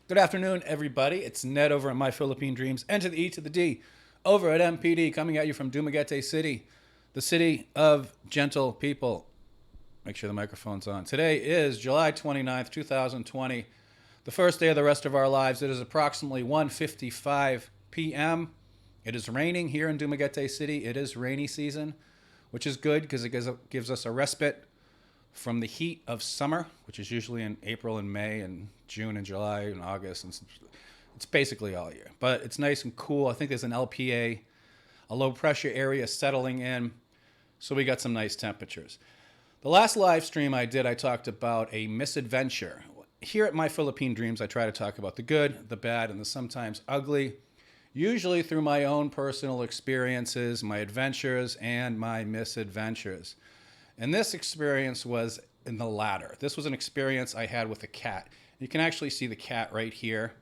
Good afternoon, everybody. It's Ned over at My Philippine Dreams, and to the E to the D, over at MPD, coming at you from Dumaguete City, the city of gentle people. Make sure the microphone's on. Today is July 29th, 2020, the first day of the rest of our lives. It is approximately 1:55 p.m. It is raining here in Dumaguete City. It is rainy season, which is good because it gives us a respite from the heat of summer, which is usually in April and May and June and July and August. And it's basically all year. But it's nice and cool. I think there's an LPA, a low pressure area settling in. So we got some nice temperatures. The last live stream I did, I talked about a misadventure. Here at My Philippine Dreams, I try to talk about the good, the bad, and the sometimes ugly, usually through my own personal experiences, my adventures, and my misadventures. And this experience was in the latter. This was an experience I had with a cat. You can actually see the cat right here.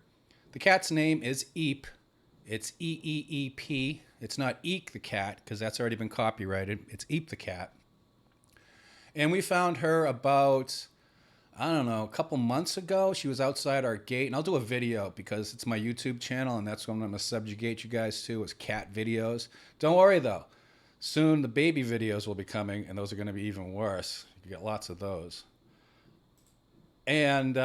The cat's name is Eep. It's E-E-E-P. It's not Eek the cat, because that's already been copyrighted. It's Eep the cat. And we found her about, I don't know, a couple months ago. She was outside our gate. And I'll do a video because it's my YouTube channel, and that's what I'm going to subjugate you guys to, is cat videos. Don't worry, though. Soon the baby videos will be coming, and those are going to be even worse. You get lots of those. And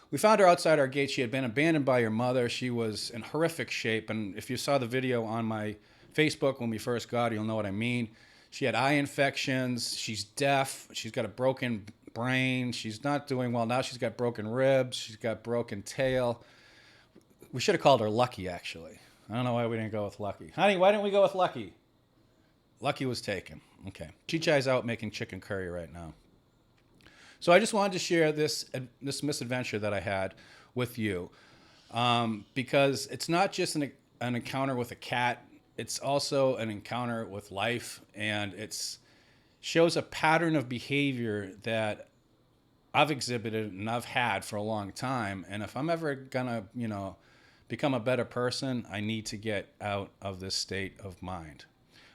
we found her outside our gate. She had been abandoned by her mother. She was in horrific shape. And if you saw the video on my Facebook when we first got her, you'll know what I mean. She had eye infections. She's deaf. She's got a broken brain. She's not doing well. Now she's got broken ribs. She's got broken tail. We should have called her Lucky, actually. I don't know why we didn't go with Lucky. Honey, why didn't we go with Lucky? Lucky was taken. Okay. Chichai's out making chicken curry right now. So I just wanted to share this misadventure that I had with you, because it's not just an encounter with a cat. It's also an encounter with life, and it shows a pattern of behavior that I've exhibited and I've had for a long time. And if I'm ever gonna, become a better person, I need to get out of this state of mind.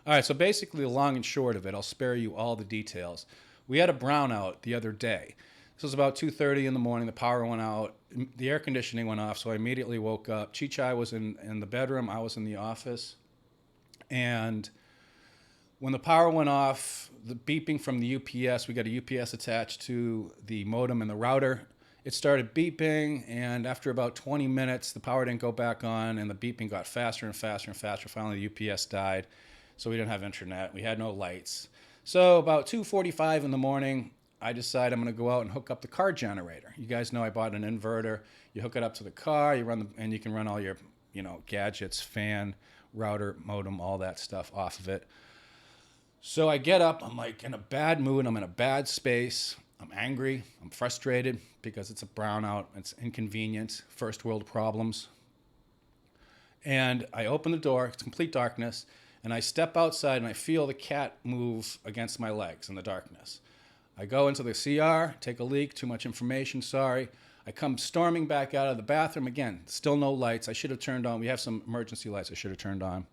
All right, so basically the long and short of it, I'll spare you all the details. We had a brownout the other day. This was about 2:30 in the morning. The power went out. The air conditioning went off, so I immediately woke up. Chichai was in the bedroom. I was in the office. And when the power went off, the beeping from the UPS, we got a UPS attached to the modem and the router. It started beeping, and after about 20 minutes, the power didn't go back on, and the beeping got faster and faster and faster. Finally, the UPS died. So we didn't have internet. We had no lights. So about 2:45 in the morning, I decide I'm going to go out and hook up the car generator. You guys know I bought an inverter. You hook it up to the car, and you can run all your, gadgets, fan, router, modem, all that stuff off of it. So I get up. I'm like in a bad mood. I'm in a bad space. I'm angry. I'm frustrated because it's a brownout. It's inconvenient. First world problems. And I open the door. It's complete darkness. And I step outside and I feel the cat move against my legs in the darkness. I go into the CR, take a leak, too much information, sorry. I come storming back out of the bathroom. Again, still no lights. I should have turned on. We have some emergency lights I should have turned on.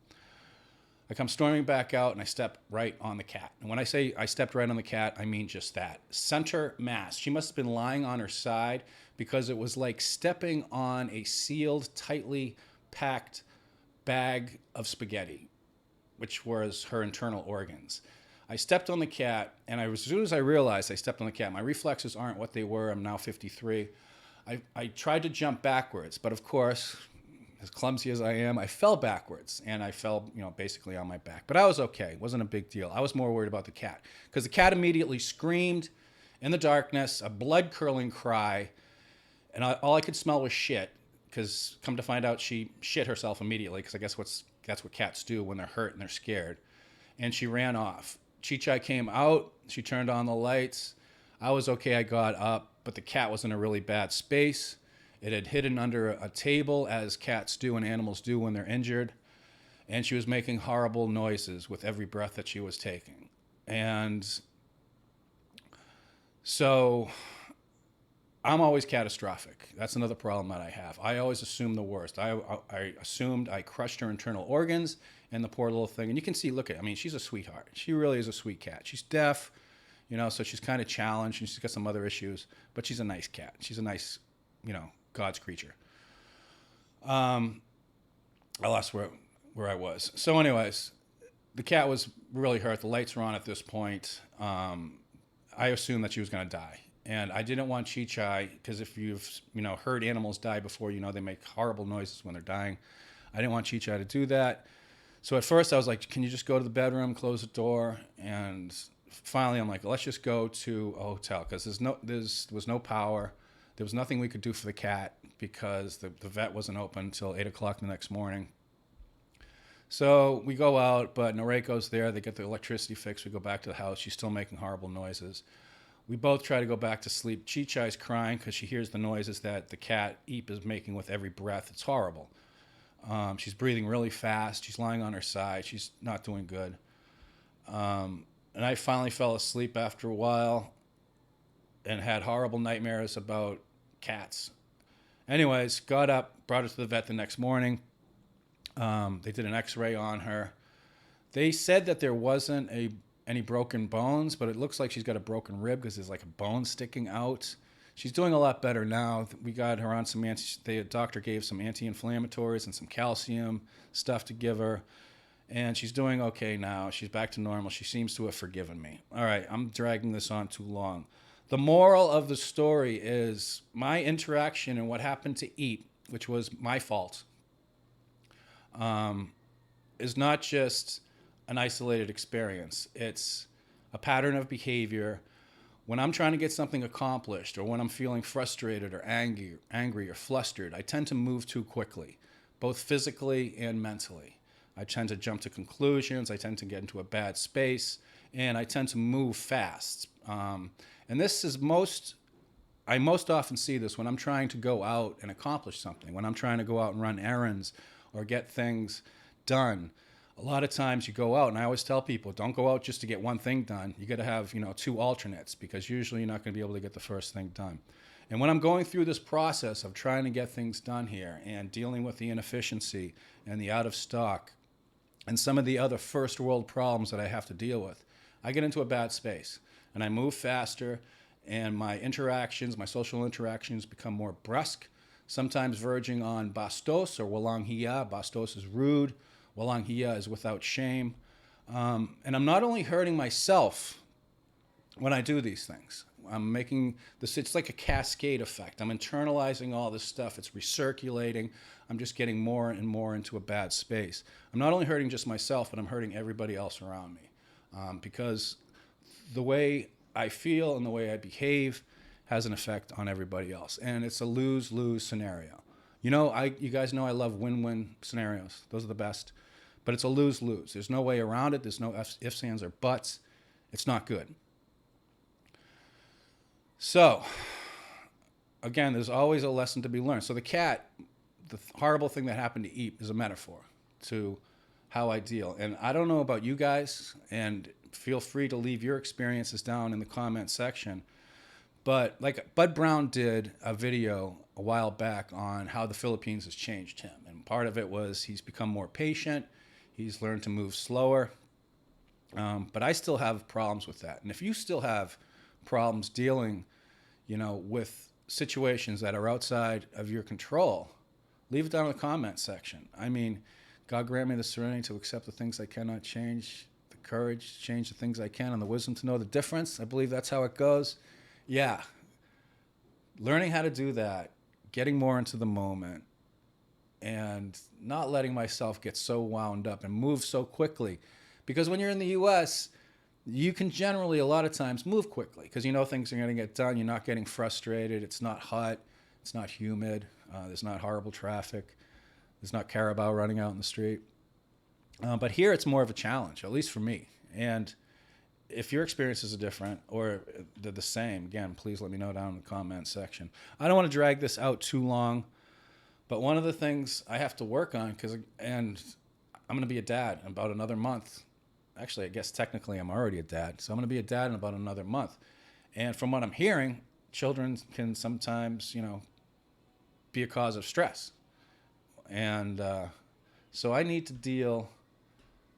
I come storming back out and I step right on the cat. And when I say I stepped right on the cat, I mean just that. Center mass. She must have been lying on her side because it was like stepping on a sealed, tightly packed bag of spaghetti, which was her internal organs. I stepped on the cat, and as soon as I realized I stepped on the cat, my reflexes aren't what they were. I'm now 53. I tried to jump backwards, but of course, as clumsy as I am, I fell backwards, and I fell, basically on my back. But I was okay. It wasn't a big deal. I was more worried about the cat, because the cat immediately screamed in the darkness, a blood-curdling cry, and all I could smell was shit, because come to find out, she shit herself immediately, because I guess that's what cats do when they're hurt and they're scared. And she ran off. Chichai came out. She turned on the lights. I was okay. I got up, but the cat was in a really bad space. It had hidden under a table, as cats do and animals do when they're injured. And she was making horrible noises with every breath that she was taking. And so I'm always catastrophic. That's another problem that I have. I always assume the worst. I assumed I crushed her internal organs and the poor little thing. And you can see, she's a sweetheart. She really is a sweet cat. She's deaf, so she's kind of challenged and she's got some other issues, but she's a nice cat. She's a nice, God's creature. Um, I lost where I was. So, anyways, the cat was really hurt. The lights were on at this point. I assumed that she was going to die. And I didn't want Chi because if you've heard animals die before, they make horrible noises when they're dying. I didn't want Chi to do that. So at first I was like, can you just go to the bedroom, close the door? And finally I'm like, let's just go to a hotel because there was no power. There was nothing we could do for the cat because the vet wasn't open until 8 o'clock the next morning. So we go out, but Noreko's there. They get the electricity fixed. We go back to the house. She's still making horrible noises. We both try to go back to sleep. Chi-Chai's crying because she hears the noises that the cat Eep is making with every breath. It's horrible. She's breathing really fast. She's lying on her side. She's not doing good. And I finally fell asleep after a while and had horrible nightmares about cats. Anyways, got up, brought her to the vet the next morning. They did an x-ray on her. They said that there wasn't any broken bones, but it looks like she's got a broken rib because there's like a bone sticking out. She's doing a lot better now. We got her on the doctor gave some anti-inflammatories and some calcium stuff to give her. And she's doing okay now. She's back to normal. She seems to have forgiven me. All right, I'm dragging this on too long. The moral of the story is my interaction and what happened to Eep, which was my fault, is not just an isolated experience. It's a pattern of behavior. When I'm trying to get something accomplished or when I'm feeling frustrated or angry or flustered, I tend to move too quickly, both physically and mentally. I tend to jump to conclusions. I tend to get into a bad space, and I tend to move fast. And this is I most often see this when I'm trying to go out and accomplish something, when I'm trying to go out and run errands or get things done. A lot of times you go out, and I always tell people, don't go out just to get one thing done. You got to have, two alternates because usually you're not going to be able to get the first thing done. And when I'm going through this process of trying to get things done here and dealing with the inefficiency and the out of stock and some of the other first world problems that I have to deal with, I get into a bad space and I move faster and my social interactions become more brusque, sometimes verging on bastos or walang hiya. Bastos is rude. Walang hiya is without shame. And I'm not only hurting myself when I do these things. I'm making this, it's like a cascade effect. I'm internalizing all this stuff. It's recirculating. I'm just getting more and more into a bad space. I'm not only hurting just myself, but I'm hurting everybody else around me. Because the way I feel and the way I behave has an effect on everybody else. And it's a lose-lose scenario. You guys know I love win-win scenarios. Those are the best. But it's a lose-lose. There's no way around it. There's no ifs, ands, or buts. It's not good. So, again, there's always a lesson to be learned. So the cat, the horrible thing that happened to Eep is a metaphor to how I deal. And I don't know about you guys, and feel free to leave your experiences down in the comment section. But like Bud Brown did a video a while back on how the Philippines has changed him. And part of it was he's become more patient. He's learned to move slower. But I still have problems with that. And if you still have problems dealing, with situations that are outside of your control, leave it down in the comment section. I mean, God grant me the serenity to accept the things I cannot change, the courage to change the things I can, and the wisdom to know the difference. I believe that's how it goes. Yeah. Learning how to do that, getting more into the moment, and not letting myself get so wound up and move so quickly. Because when you're in the U.S., you can generally, a lot of times, move quickly because things are going to get done. You're not getting frustrated. It's not hot. It's not humid. There's not horrible traffic. There's not carabao running out in the street. But here it's more of a challenge, at least for me. And if your experiences are different or they're the same, again, please let me know down in the comment section. I don't want to drag this out too long, but one of the things I have to work on, and I'm going to be a dad in about another month. Actually, I guess technically I'm already a dad, so I'm going to be a dad in about another month. And from what I'm hearing, children can sometimes, be a cause of stress. And so I need to deal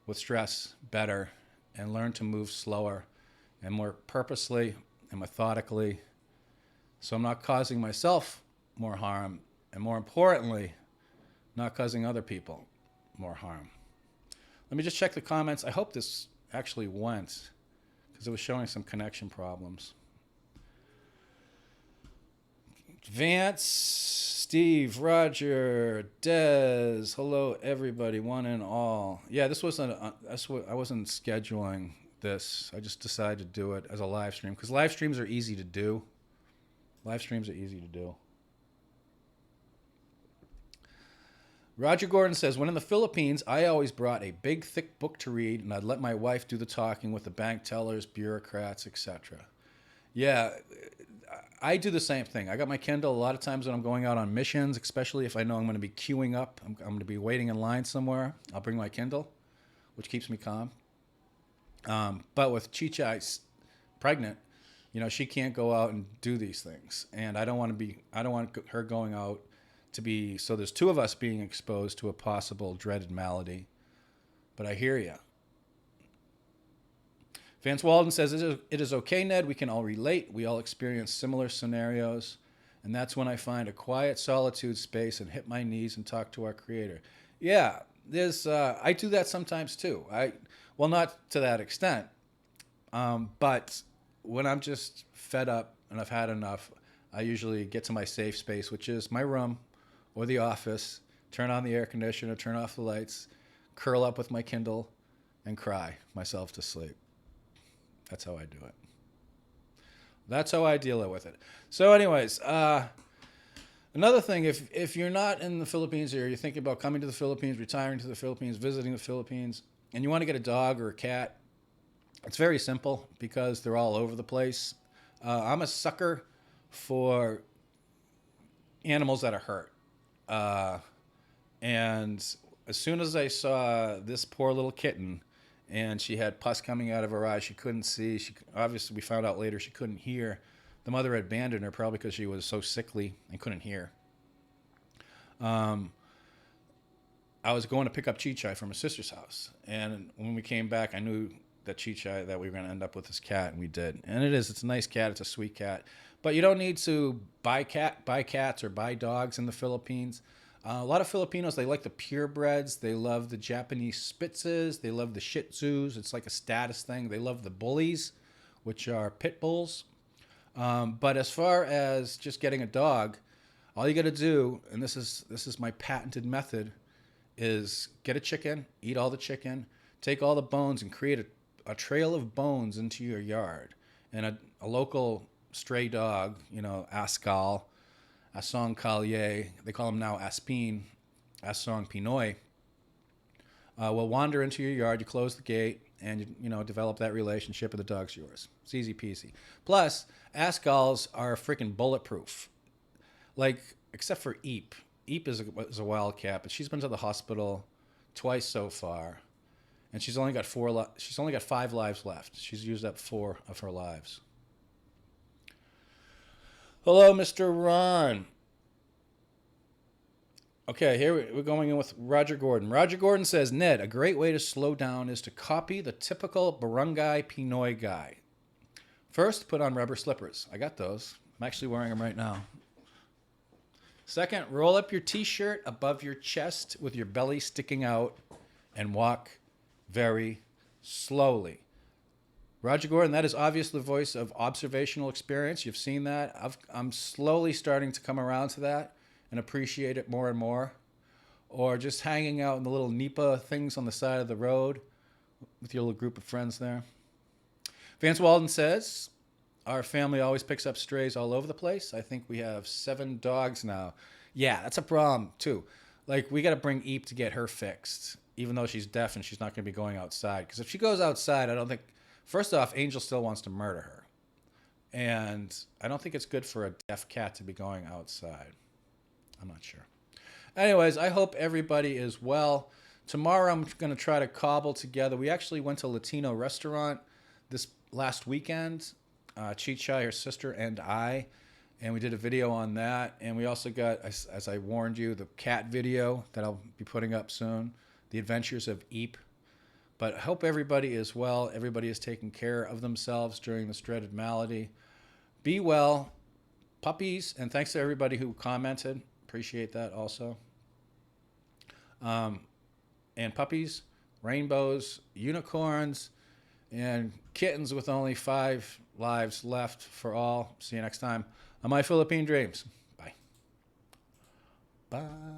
with stress better and learn to move slower and more purposely and methodically so I'm not causing myself more harm and, more importantly, not causing other people more harm. Let me just check the comments. I hope this actually went because it was showing some connection problems. Vance, Steve, Roger, Dez, hello everybody, one and all. Yeah, this wasn't. I wasn't scheduling this. I just decided to do it as a live stream because live streams are easy to do. Live streams are easy to do. Roger Gordon says, when in the Philippines, I always brought a big, thick book to read, and I'd let my wife do the talking with the bank tellers, bureaucrats, etc. Yeah, I do the same thing. I got my Kindle a lot of times when I'm going out on missions, especially if I know I'm going to be queuing up. I'm going to be waiting in line somewhere. I'll bring my Kindle, which keeps me calm. But with Chicha pregnant, you know, she can't go out and do these things. And I don't want her going out to be, so there's two of us being exposed to a possible dreaded malady. But I hear you. Vance Walden says, it is okay, Ned. We can all relate. We all experience similar scenarios. And that's when I find a quiet solitude space and hit my knees and talk to our creator. Yeah, I do that sometimes too. Well, not to that extent. But when I'm just fed up and I've had enough, I usually get to my safe space, which is my room or the office, turn on the air conditioner, turn off the lights, curl up with my Kindle, and cry myself to sleep. That's how I do it. That's how I deal with it. So anyways, another thing, if you're not in the Philippines or you're thinking about coming to the Philippines, retiring to the Philippines, visiting the Philippines, and you want to get a dog or a cat, it's very simple because they're all over the place. I'm a sucker for animals that are hurt. And as soon as I saw this poor little kitten and she had pus coming out of her eyes, she couldn't see. Obviously, we found out later she couldn't hear. The mother had abandoned her probably because she was so sickly and couldn't hear. I was going to pick up Chichai from her sister's house. And when we came back, I knew that Chichai, that we were going to end up with this cat, and we did. And it's a nice cat. It's a sweet cat. But you don't need to buy cats or buy dogs in the Philippines. A lot of Filipinos, they like the purebreds. They love the Japanese Spitzes. They love the Shih Tzus. It's like a status thing. They love the bullies, which are pit bulls. But as far as just getting a dog, all you got to do, and this is my patented method, is get a chicken, eat all the chicken, take all the bones, and create a trail of bones into your yard. And a local stray dog, you know, Ascal, Asong Collier, they call him now Aspin, Asong Pinoy, will wander into your yard. You close the gate and you develop that relationship, and the dog's yours. It's easy peasy. Plus, Ascals are freaking bulletproof. Like, except for Eep. Eep is a wild cat, but she's been to the hospital twice so far, and she's only got 5 lives left. She's used up 4 of her lives. Hello, Mr. Ron. Okay, here we're going in with Roger Gordon. Roger Gordon says, Ned, a great way to slow down is to copy the typical barangay Pinoy guy. First, put on rubber slippers. I got those. I'm actually wearing them right now. Second, roll up your t-shirt above your chest with your belly sticking out and walk very slowly. Roger Gordon, that is obviously the voice of observational experience. You've seen that. I'm slowly starting to come around to that and appreciate it more and more. Or just hanging out in the little nipa things on the side of the road with your little group of friends there. Vance Walden says, our family always picks up strays all over the place. I think we have 7 dogs now. Yeah, that's a problem too. Like, we got to bring Eep to get her fixed, even though she's deaf and she's not going to be going outside. Because if she goes outside, I don't think... First off, Angel still wants to murder her. And I don't think it's good for a deaf cat to be going outside. I'm not sure. Anyways, I hope everybody is well. Tomorrow I'm going to try to cobble together. We actually went to a Latino restaurant this last weekend. Chicha, her sister, and I. And we did a video on that. And we also got, as I warned you, the cat video that I'll be putting up soon. The Adventures of Eep. But I hope everybody is well. Everybody is taking care of themselves during this dreaded malady. Be well. Puppies. And thanks to everybody who commented. Appreciate that also. And puppies, rainbows, unicorns, and kittens with only 5 lives left for all. See you next time on My Philippine Dreams. Bye. Bye.